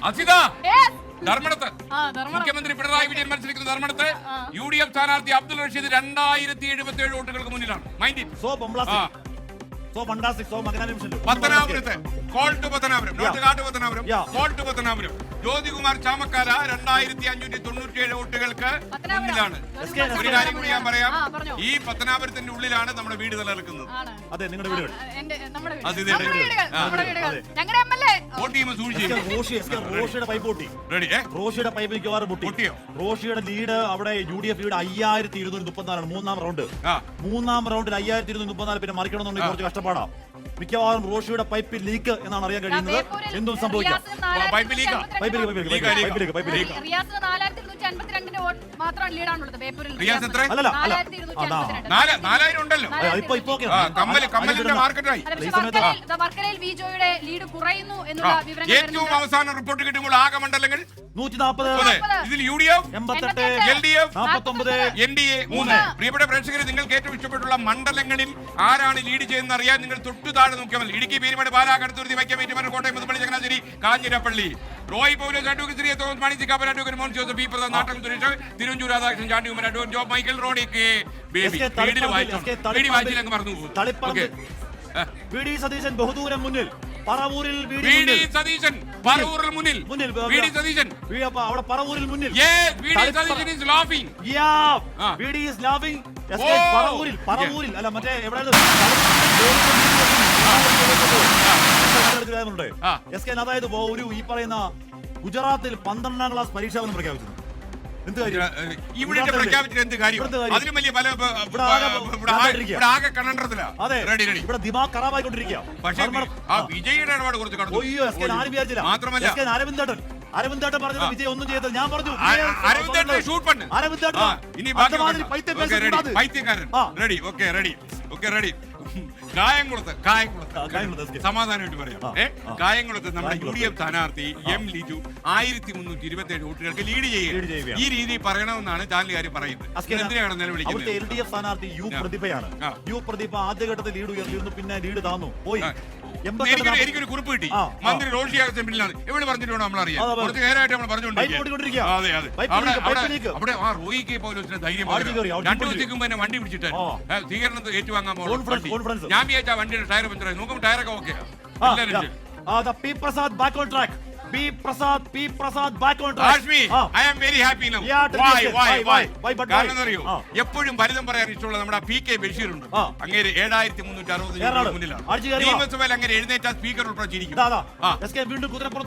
അസിത ധർമ്മടത്ത് മുഖ്യമന്ത്രി പിണറായി വിജയൻ മത്സരിക്കുന്ന ധർമ്മടത്ത് UDF സ്ഥാനാർത്ഥി അബ്ദുൾ റഷീദ് 2077 വോട്ടുകൾക്ക് മുന്നിലാണ്. പത്തനാപുരത്ത് പത്തനാപുരം ജ്യോതികുമാർ ചാമക്കാല 2597 വോട്ടുകൾക്ക് മുന്നിലാണ്. ഒരു കാര്യം കൂടി ഞാൻ പറയാം, ഈ പത്തനാപുരത്തിന്റെ ഉള്ളിലാണ് നമ്മുടെ വീട് നിലനിൽക്കുന്നത്. അതെ, നിങ്ങളുടെ വീട് റോഷിയുടെ പൈപ്പ് മിക്കവാറും പൊട്ടിയോ? റോഷിയുടെ ലീഡ് അവിടെ UDF ലീഡ് 5234 മൂന്നാം റൗണ്ട്. മൂന്നാം റൗണ്ടിൽ 5234 പിന്നെ മറിക്കണമെന്നുണ്ടെങ്കിൽ കുറച്ച് കഷ്ടപ്പാടാ. മിക്കവാറും റോഷിയുടെ പൈപ്പ് ലീക്ക് എന്നാണ് അറിയാൻ കഴിയുന്നത്. എന്തും സംഭവിക്കാം. ഏറ്റവും അവസാന റിപ്പോർട്ട് കിട്ടുമ്പോൾ ആകെ മണ്ഡലങ്ങൾ 140, ഇതിൽ UDF 88, LDF 49, NDA 3. പ്രിയപ്പെട്ട പ്രേക്ഷകരെ, നിങ്ങൾക്ക് ഏറ്റവും ഇഷ്ടപ്പെട്ടുള്ള മണ്ഡലങ്ങളിൽ ആരാണ് ലീഡ് ചെയ്യുന്നത് അറിയാൻ നിങ്ങൾ തൊട്ടു താഴെ നോക്കിയാൽ Idukki, Peerumedu, Pala, Kaduthuruthy, Vaikom, Ettumanoor, Kottayam, Puthuppally, Changanassery, Kanjirappally, Roy Paulose, advocate Shri Thomas Mani, Kappan, advocate Mohan Joseph, P Pradhan, Nattakam Suresh, Thiruvanchoor Radhakrishnan, Chandikumar, advocate Job Michael, Rody K Baby. വായിച്ചില്ലെങ്കിൽ മറന്നു പോകും. VD സതീശൻ ബഹുദൂരം മുന്നിൽ. പറവൂരിൽ VD സതീശൻ പറവൂരിൽ മുന്നിൽ. VD സതീശൻ അവിടെ പറവൂരിൽ മുന്നിൽ. VD Satheesan is laughing. VD is laughing. പറവൂരിൽ അല്ല, മറ്റേ എവിടെയാണ്? അതായത് ഒരു ഈ പറയുന്ന ഗുജറാത്തിൽ 12ാം ക്ലാസ് പരീക്ഷ പ്രഖ്യാപിച്ചു. ഇവിടെ പ്രഖ്യാപിച്ചിട്ട് എന്ത് കാര്യം? അതിലും വലിയ പല ആകെ കണ്ണണ്ടത്തിലാ. ഇവിടെ ദിമാഗ് ഖറാബായിക്കൊണ്ടിരിക്കുക. പക്ഷേ ആ വിജയുടെ ഇടപാട് കുറച്ച് കണ്ടു. മാത്രമല്ല അരവിന്ദേട്ടൻ പറഞ്ഞത് വിജയ് ഒന്നും ചെയ്തത് ഞാൻ പറഞ്ഞു. അരവിന്ദേട്ടൻ ഷൂട്ട് പണ്ണ്. ഇനി പൈത്യക്കാരൻ റെഡി. Okay ready. കായംകുളത്ത് സമാധാനമായിട്ട് പറയാം. കായംകുളത്ത് നമ്മുടെ UDF സ്ഥാനാർത്ഥി M ലിജു 1327 വോട്ടുകൾക്ക് ലീഡ് ചെയ്യുക. ഈ രീതി പറയണമെന്നാണ് ചാനലുകാർ പറയുന്നത്. എന്തിനാണ് നിലവിളിക്കുന്നത്? LDF സ്ഥാനാർത്ഥി യു പ്രതിഭയാണ്. യു പ്രതിഭ ആദ്യഘട്ടത്തിൽ ലീഡ് ഉയർത്തിയിരുന്നു, പിന്നെ ലീഡ് താന്നു പോയി. എനിക്കൊരു കുറിപ്പ് കിട്ടി. മന്ത്രി റോഷി അഗസ്റ്റിനിലാണ് എവിടെ പറഞ്ഞിട്ടുണ്ടോ നമ്മളറിയാം. കുറച്ച് നേരമായിട്ട് നമ്മൾ പറഞ്ഞുകൊണ്ടിരിക്കുക. അവിടെ ആ റോയിക്ക് പോലീസിന് ധൈര്യം 2 ദിവസത്തേക്ക് മുമ്പ് തന്നെ വണ്ടി പിടിച്ചിട്ട് സ്വീകരണത്തിൽ ഏറ്റുവാങ്ങാൻ പോകും. ഞാൻ വിചാരിച്ച വണ്ടിയുടെ ടയർ പഞ്ചറായി നോക്കുമ്പോൾ ടയറൊക്കെ okay. P. Prasad back on track. Rashmi, I am very happy now. Why? കാരണം അറിയോ, എപ്പോഴും ഫലിതം പറയാൻ ഇഷ്ടമുള്ള നമ്മുടെ PK ബഷീർ ഉണ്ട്. അങ്ങേര് 7360 മുന്നിലാണ്. നിയമസഭയിൽ അങ്ങനെ എഴുന്നേറ്റ സ്പീക്കർ ഉൾപ്പെടെ ചിരിക്കും.